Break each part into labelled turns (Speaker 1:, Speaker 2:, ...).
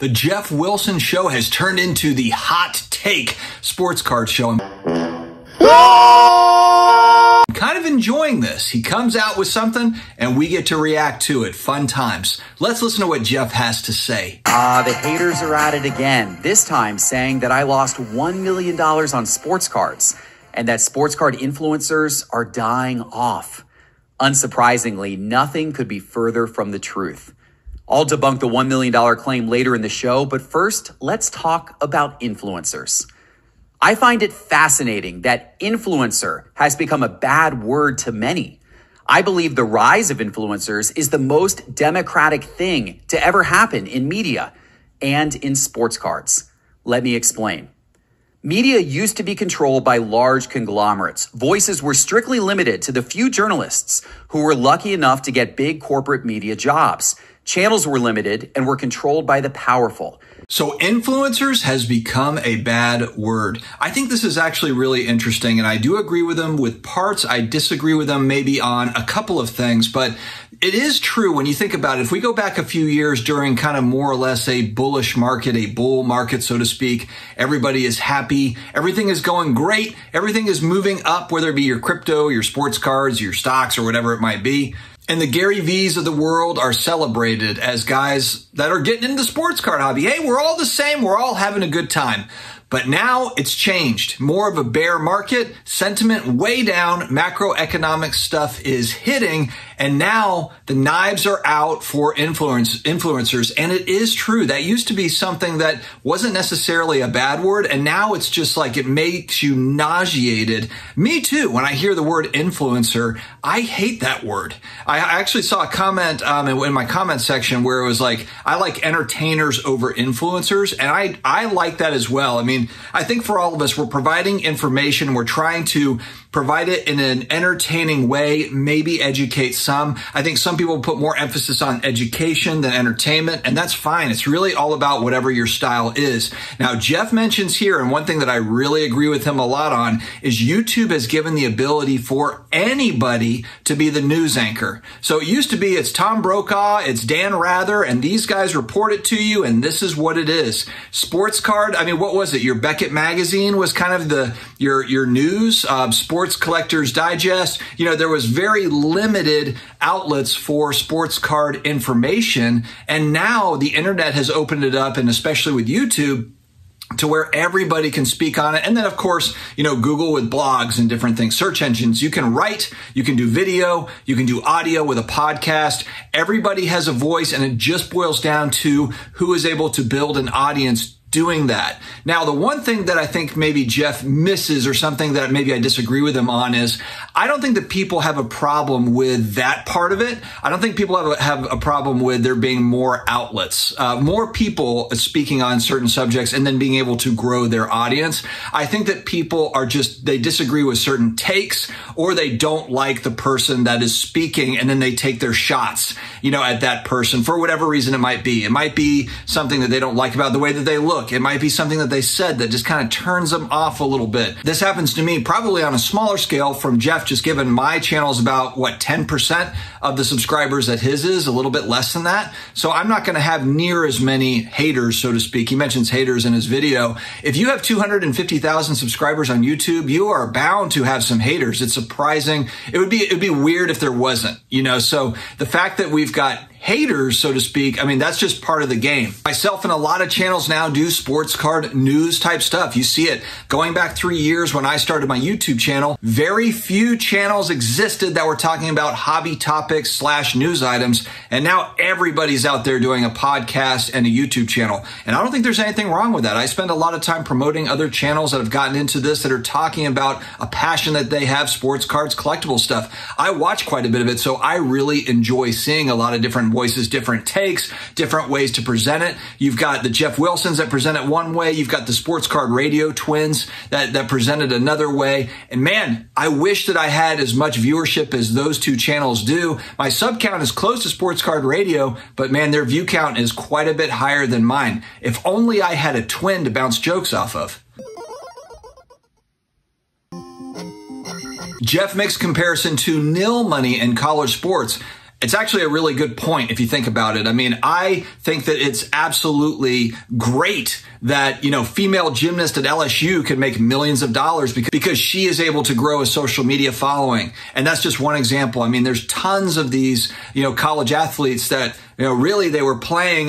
Speaker 1: The Jeff Wilson Show has turned into the Hot Take Sports Card Show. I'm kind of enjoying this. He comes out with something and we get to react to it. Fun times. Let's listen to what Jeff has to say.
Speaker 2: The haters are at it again, this time saying that I lost $1 million on sports cards and that sports card influencers are dying off. Unsurprisingly, nothing could be further from the truth. I'll debunk the $1 million claim later in the show, but first, let's talk about influencers. I find it fascinating that influencer has become a bad word to many. I believe the rise of influencers is the most democratic thing to ever happen in media and in sports cards. Let me explain. Media used to be controlled by large conglomerates. Voices were strictly limited to the few journalists who were lucky enough to get big corporate media jobs. Channels were limited and were controlled by the powerful.
Speaker 1: So influencers has become a bad word. I think this is actually really interesting, and I do agree with them with parts. I disagree with them maybe on a couple of things, but it is true when you think about it. If we go back a few years during kind of more or less a bullish market, a bull market, so to speak, everybody is happy. Everything is going great. Everything is moving up, whether it be your crypto, your sports cards, your stocks, or whatever it might be. And the Gary V's of the world are celebrated as guys that are getting into the sports card hobby. Hey, we're all the same. We're all having a good time. But now it's changed. More of a bear market, sentiment way down, macroeconomic stuff is hitting, and now the knives are out for influencers. And it is true. That used to be something that wasn't necessarily a bad word, and now it's just like it makes you nauseated. Me too. When I hear the word influencer, I hate that word. I actually saw a comment in my comment section where it was like, I like entertainers over influencers, and I like that as well. I mean, I think for all of us, we're providing information. We're trying to provide it in an entertaining way, maybe educate some. I think some people put more emphasis on education than entertainment, and that's fine. It's really all about whatever your style is. Now, Jeff mentions here, and one thing that I really agree with him a lot on, is YouTube has given the ability for anybody to be the news anchor. So it used to be it's Tom Brokaw, it's Dan Rather, and these guys report it to you, and this is what it is. Sports card, I mean, what was it? Your Beckett magazine was kind of your news, Sports Collectors Digest. You know, there was very limited outlets for sports card information. And now the internet has opened it up, and especially with YouTube, to where everybody can speak on it. And then, of course, you know, Google with blogs and different things, search engines. You can write, you can do video, you can do audio with a podcast. Everybody has a voice, and it just boils down to who is able to build an audience doing that. Now, the one thing that I think maybe Jeff misses, or something that maybe I disagree with him on, is I don't think that people have a problem with that part of it. I don't think people have a problem with there being more outlets, more people speaking on certain subjects and then being able to grow their audience. I think that people are they disagree with certain takes, or they don't like the person that is speaking, and then they take their shots, you know, at that person for whatever reason it might be. It might be something that they don't like about the way that they look. It might be something that they said that just kind of turns them off a little bit. This happens to me probably on a smaller scale from Jeff, just given my channel's about, 10% of the subscribers that his is, a little bit less than that. So I'm not going to have near as many haters, so to speak. He mentions haters in his video. If you have 250,000 subscribers on YouTube, you are bound to have some haters. It's surprising. It would be weird if there wasn't, you know. So the fact that we've got haters, so to speak, I mean, that's just part of the game. Myself and a lot of channels now do sports card news type stuff. You see it going back 3 years when I started my YouTube channel. Very few channels existed that were talking about hobby topics / news items. And now everybody's out there doing a podcast and a YouTube channel. And I don't think there's anything wrong with that. I spend a lot of time promoting other channels that have gotten into this, that are talking about a passion that they have, sports cards, collectible stuff. I watch quite a bit of it, so I really enjoy seeing a lot of different voices, different takes, different ways to present it. You've got the Jeff Wilsons that present it one way. You've got the Sports Card Radio twins that presented another way. And man, I wish that I had as much viewership as those two channels do. My sub count is close to Sports Card Radio, but man, their view count is quite a bit higher than mine. If only I had a twin to bounce jokes off of. Jeff makes comparison to nil money in college sports. It's actually a really good point if you think about it. I mean, I think that it's absolutely great that, female gymnast at LSU can make millions of dollars because she is able to grow a social media following. And that's just one example. I mean, there's tons of these, college athletes that, really they were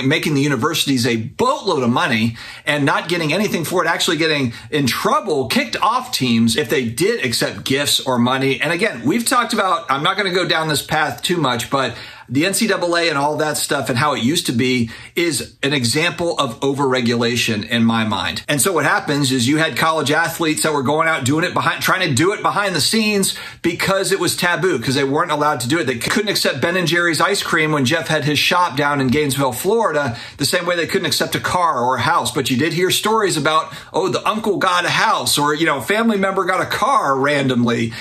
Speaker 1: making the universities a boatload of money and not getting anything for it, actually getting in trouble, kicked off teams if they did accept gifts or money. And again, we've talked about, I'm not going to go down this path too much, but the NCAA and all that stuff and how it used to be is an example of overregulation in my mind. And so what happens is you had college athletes that were going out doing it trying to do it behind the scenes because it was taboo, because they weren't allowed to do it. They couldn't accept Ben & Jerry's ice cream when Jeff had his shop down in Gainesville, Florida, the same way they couldn't accept a car or a house. But you did hear stories about, the uncle got a house, or, a family member got a car randomly,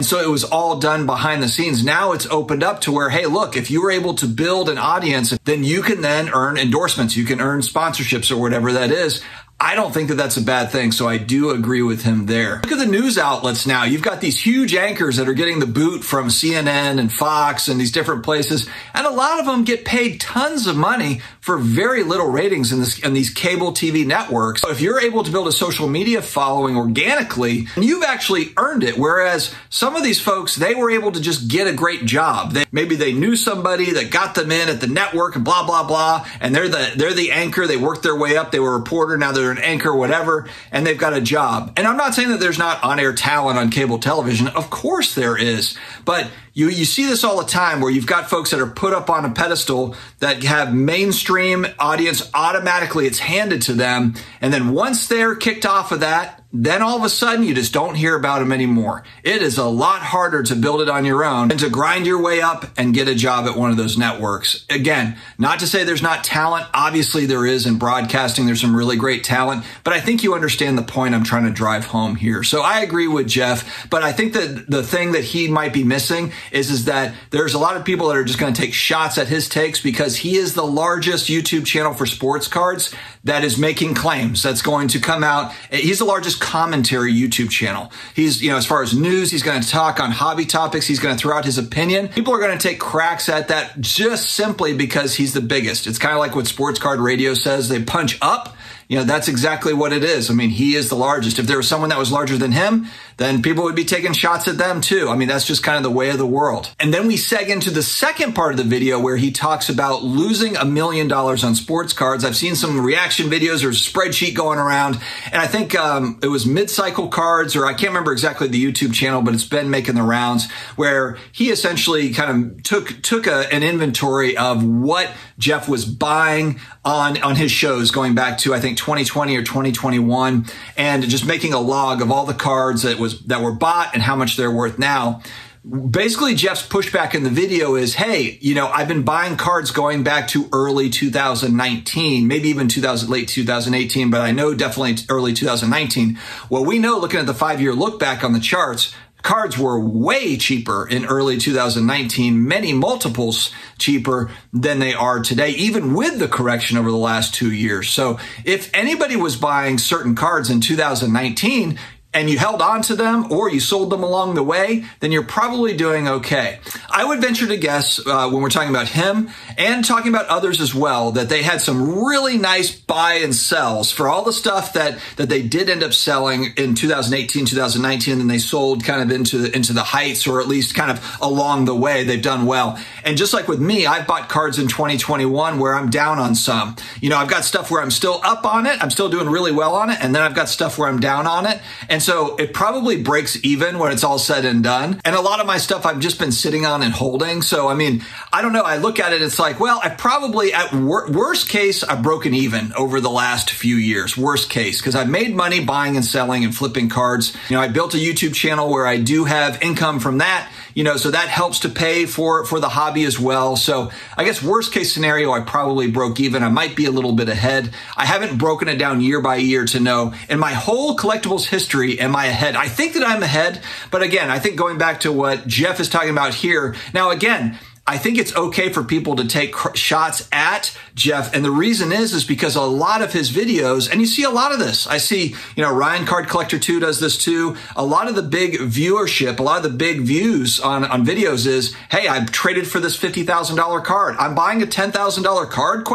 Speaker 1: So it was all done behind the scenes. Now it's opened up to where, hey, look, if you were able to build an audience, then you can then earn endorsements. You can earn sponsorships or whatever that is. I don't think that that's a bad thing, so I do agree with him there. Look at the news outlets now. You've got these huge anchors that are getting the boot from CNN and Fox and these different places, and a lot of them get paid tons of money for very little ratings in these cable TV networks. So if you're able to build a social media following organically, you've actually earned it, whereas some of these folks, they were able to just get a great job. Maybe they knew somebody that got them in at the network and blah, blah, blah, and they're the anchor. They worked their way up. They were a reporter. Now they're an anchor, whatever, and they've got a job. And I'm not saying that there's not on-air talent on cable television. Of course there is. But you see this all the time where you've got folks that are put up on a pedestal that have mainstream audience. Automatically, it's handed to them. And then once they're kicked off of that, then all of a sudden you just don't hear about them anymore. It is a lot harder to build it on your own and to grind your way up and get a job at one of those networks. Again, not to say there's not talent. Obviously there is in broadcasting. There's some really great talent, but I think you understand the point I'm trying to drive home here. So I agree with Jeff, but I think that the thing that he might be missing is that there's a lot of people that are just going to take shots at his takes because he is the largest YouTube channel for sports cards that is making claims that's going to come out. He's the largest commentary YouTube channel. He's, as far as news, he's going to talk on hobby topics. He's going to throw out his opinion. People are going to take cracks at that just simply because he's the biggest. It's kind of like what Sports Card Radio says. They punch up. That's exactly what it is. I mean, he is the largest. If there was someone that was larger than him, then people would be taking shots at them too. I mean, that's just kind of the way of the world. And then we seg into the second part of the video where he talks about losing $1 million on sports cards. I've seen some reaction videos or a spreadsheet going around, and I think it was Midcycle Cards, or I can't remember exactly the YouTube channel, but it's been making the rounds, where he essentially kind of took an inventory of what Jeff was buying on his shows going back to, I think, 2020 or 2021, and just making a log of all the cards that were bought and how much they're worth now. Basically, Jeff's pushback in the video is, hey, I've been buying cards going back to early 2019, maybe even late 2018, but I know definitely early 2019. Well, we know, looking at the 5-year look back on the charts, cards were way cheaper in early 2019, many multiples cheaper than they are today, even with the correction over the last 2 years. So if anybody was buying certain cards in 2019, and you held on to them or you sold them along the way, then you're probably doing okay. I would venture to guess when we're talking about him and talking about others as well, that they had some really nice buy and sells for all the stuff that they did end up selling in 2018, 2019, and then they sold kind of into the heights, or at least kind of along the way. They've done well. And just like with me, I've bought cards in 2021 where I'm down on some. I've got stuff where I'm still up on it. I'm still doing really well on it. And then I've got stuff where I'm down on it. And so it probably breaks even when it's all said and done. And a lot of my stuff I've just been sitting on and holding. So, I mean, I don't know. I look at it, it's like, well, I probably, at worst case, I've broken even over the last few years. Worst case, because I've made money buying and selling and flipping cards. I built a YouTube channel where I do have income from that. So that helps to pay for the hobby as well. So I guess worst case scenario, I probably broke even. I might be a little bit ahead. I haven't broken it down year by year to know in my whole collectibles history, am I ahead? I think that I'm ahead. But again, I think going back to what Jeff is talking about here. Now, again, I think it's okay for people to take shots at Jeff. And the reason is because a lot of his videos, and you see a lot of this. I see, Ryan Card Collector 2 does this too. A lot of the big viewership, a lot of the big views on videos is, hey, I traded for this $50,000 card. I'm buying a $10,000 card, ?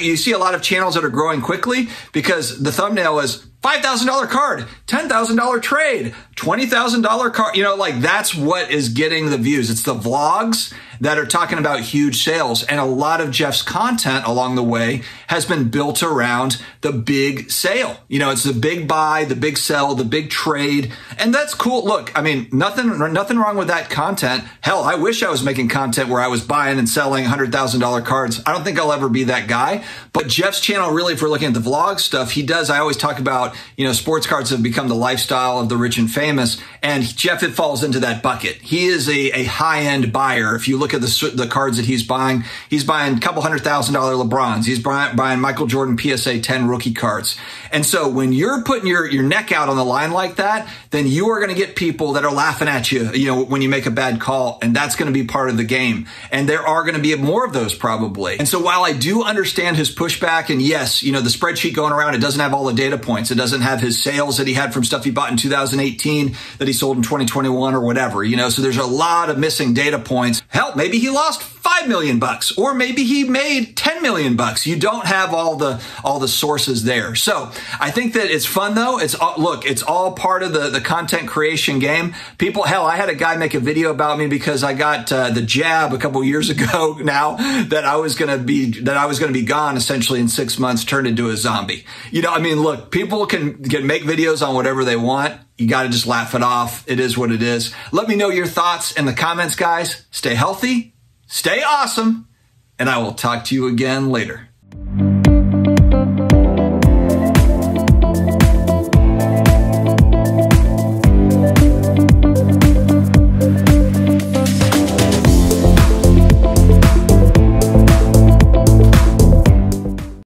Speaker 1: You see a lot of channels that are growing quickly because the thumbnail is $5,000 card, $10,000 trade, $20,000 card. That's what is getting the views. It's the vlogs that are talking about huge sales. And a lot of Jeff's content along the way has been built around the big sale. It's the big buy, the big sell, the big trade. And that's cool. Look, nothing wrong with that content. Hell, I wish I was making content where I was buying and selling $100,000 cards. I don't think I'll ever be that guy. But Jeff's channel, really, if we're looking at the vlog stuff, I always talk about, sports cards have become the lifestyle of the rich and famous. And Jeff, it falls into that bucket. He is a high-end buyer. If you look at the cards that he's buying a couple $100,000 LeBrons. He's buying Michael Jordan PSA 10 rookie cards. And so when you're putting your neck out on the line like that, then you are going to get people that are laughing at you, when you make a bad call. And that's going to be part of the game. And there are going to be more of those probably. And so while I do understand his pushback, and yes, the spreadsheet going around, it doesn't have all the data points. It doesn't have his sales that he had from stuff he bought in 2018 that he sold in 2021 or whatever, so there's a lot of missing data points. Hell, maybe he lost $5 million or maybe he made $10 million. You don't have all the sources there. So I think that it's fun though. It's all part of the content creation game. I had a guy make a video about me because I got the jab a couple years ago now that I was going to be gone essentially in 6 months, turned into a zombie. Look, people can make videos on whatever they want. You got to just laugh it off. It is what it is. Let me know your thoughts in the comments, guys. Stay healthy, stay awesome, and I will talk to you again later.